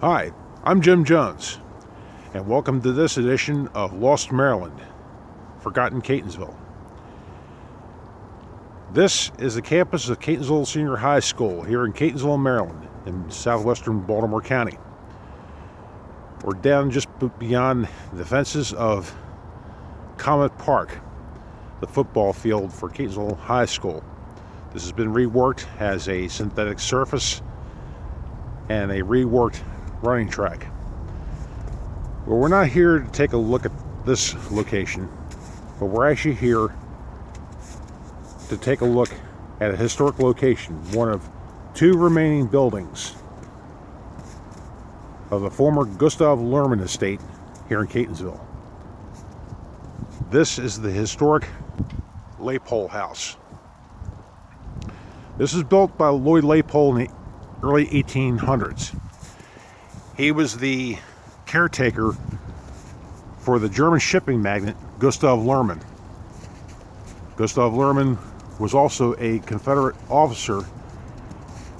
Hi, I'm Jim Jones, and welcome to this edition of Lost Maryland, Forgotten Catonsville. This is the campus of Catonsville Senior High School here in Catonsville, Maryland, in southwestern Baltimore County. We're down just beyond the fences of Comet Park, the football field for Catonsville High School. This has been reworked, has a synthetic surface and a reworked running track. Well, we're not here to take a look at this location, but we're actually here to take a look at a historic location, one of two remaining buildings of the former Gustav Lerman estate here in Catonsville. This is the historic Lapole House. This was built by Lloyd Lapole in the early 1800s. He was the caretaker for the German shipping magnate Gustav Lerman. Gustav Lerman was also a Confederate officer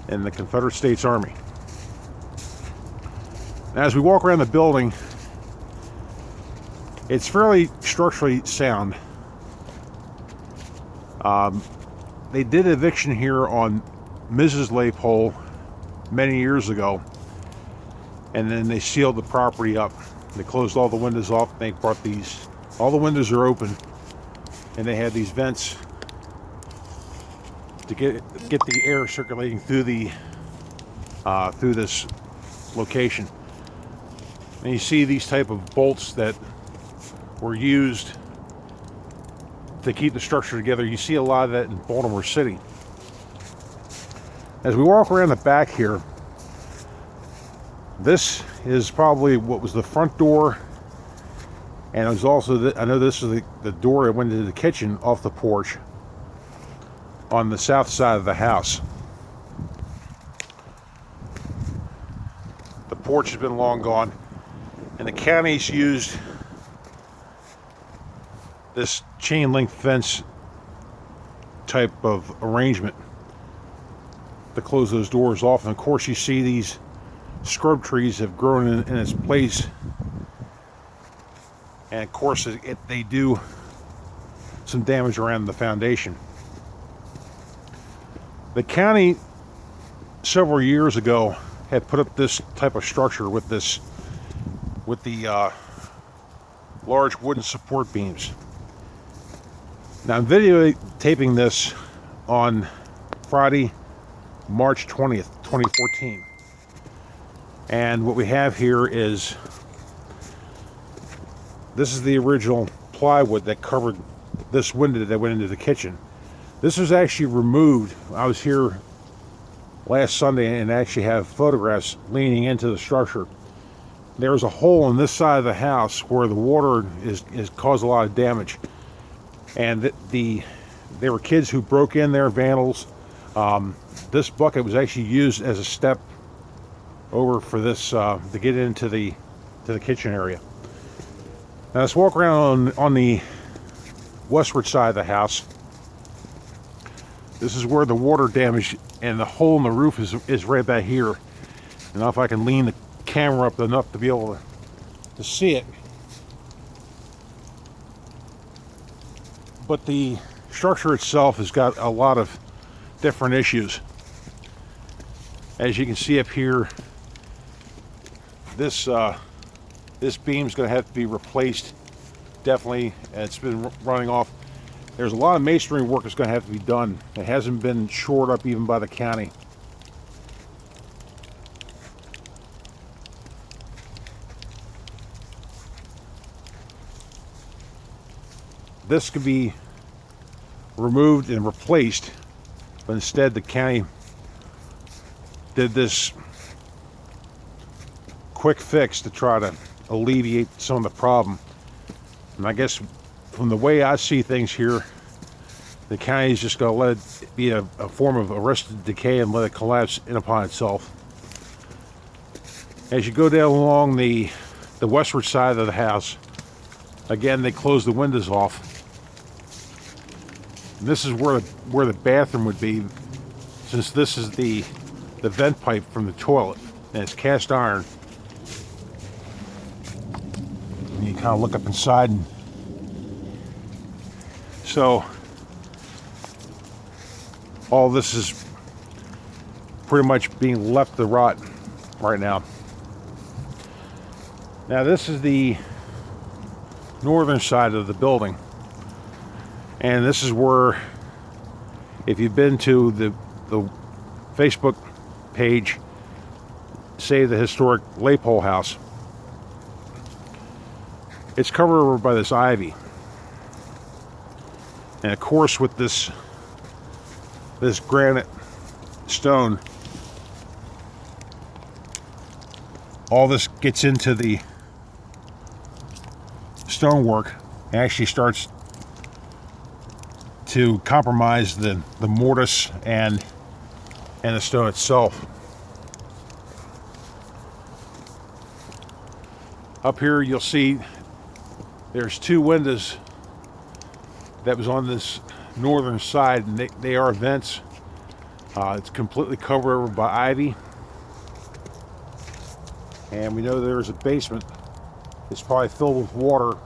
in the Confederate States Army. Now, as we walk around the building, it's fairly structurally sound. They did eviction here on Mrs. Lapole many years ago, and then they sealed the property up. They closed all the windows off. They brought all the windows are open, and they had these vents to get the air circulating through through this location. And you see these type of bolts that were used to keep the structure together. You see a lot of that in Baltimore City. As we walk around the back here, this is probably what was the front door, and it was also I know this is the door that went into the kitchen off the porch on the south side of the house. The porch has been long gone, and the county's used this chain link fence type of arrangement to close those doors off. And of course, you see these scrub trees have grown in its place, and of course they do some damage around the foundation. The county several years ago had put up this type of structure with the large wooden support beams. Now, I'm videotaping this on Friday, March 20th, 2014. And what we have here is, this is the original plywood that covered this window that went into the kitchen. This was actually removed. I was here last Sunday and actually have photographs leaning into the structure. There's a hole in this side of the house where the water is caused a lot of damage. And there were kids who broke in there, vandals. This bucket was actually used as a step over for this to get into the kitchen area. Now let's walk around on the westward side of the house. This is where the water damage and the hole in the roof is right back here. And now if I can lean the camera up enough to be able to see it. But the structure itself has got a lot of different issues. As you can see up here, this beam's going to have to be replaced, definitely. It's been running off. There's a lot of masonry work that's going to have to be done. It hasn't been shored up even by the county. This could be removed and replaced, but instead the county did this quick fix to try to alleviate some of the problem. And I guess from the way I see things here, the county is just going to let it be a form of arrested decay and let it collapse in upon itself. As you go down along the westward side of the house, again, they close the windows off. And this is where the bathroom would be, since this is the vent pipe from the toilet, and it's cast iron. kind of look up inside. So all this is pretty much being left to rot right now. Now this is the northern side of the building, and this is where, if you've been to the Facebook page, Save the Historic Lapole House, it's covered over by this ivy. And of course, with this granite stone, all this gets into the stonework and actually starts to compromise the mortise and the stone itself. Up here you'll see there's two windows that was on this northern side, and they are vents. It's completely covered over by ivy, and we know there's a basement. It's probably filled with water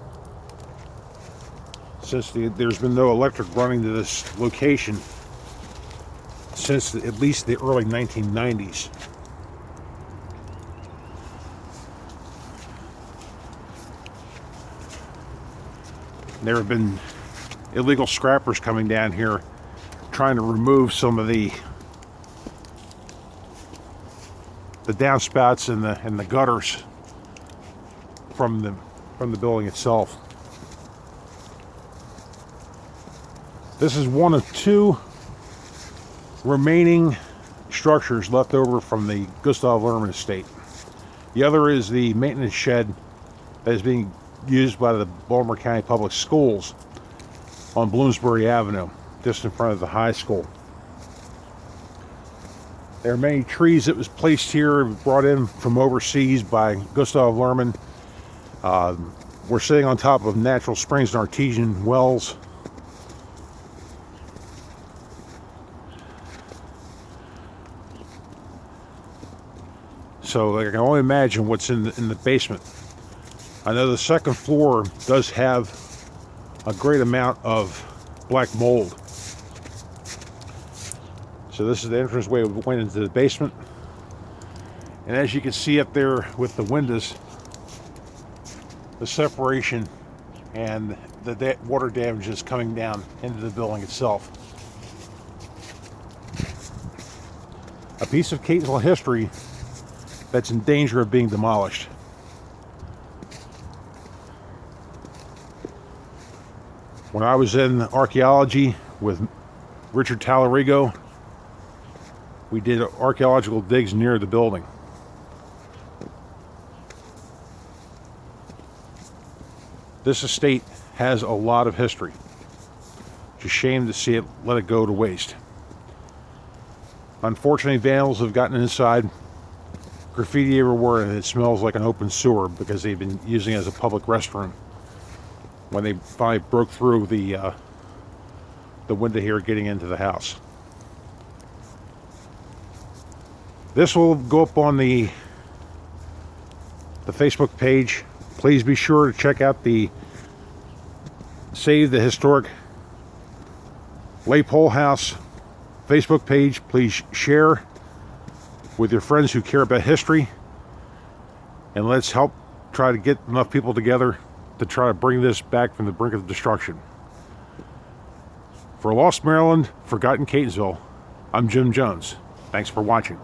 since there's been no electric running to this location since at least the early 1990s. There have been illegal scrappers coming down here trying to remove some of the downspouts and the gutters from the building itself. This is one of two remaining structures left over from the Gustav Lerman estate. The other is the maintenance shed that is being used by the Baltimore County Public Schools on Bloomsbury Avenue, just in front of the high school. There are many trees that was placed here, brought in from overseas by Gustav Lerman. We're sitting on top of natural springs and artesian wells. So I can only imagine what's in the basement. I know the second floor does have a great amount of black mold. So this is the entranceway we went into the basement. And as you can see up there with the windows, the separation and the water damage is coming down into the building itself. A piece of Catonsville history that's in danger of being demolished. When I was in archaeology with Richard Tallarigo, we did archaeological digs near the building. This estate has a lot of history. It's a shame to see it, let it go to waste. Unfortunately, vandals have gotten inside, graffiti everywhere, and it smells like an open sewer because they've been using it as a public restroom when they finally broke through the window here getting into the house. This will go up on the Facebook page. Please be sure to check out the Save the Historic Lapole House Facebook page. Please share with your friends who care about history, and let's help try to get enough people together to try to bring this back from the brink of destruction. For Lost Maryland, Forgotten Catonsville, I'm Jim Jones. Thanks for watching.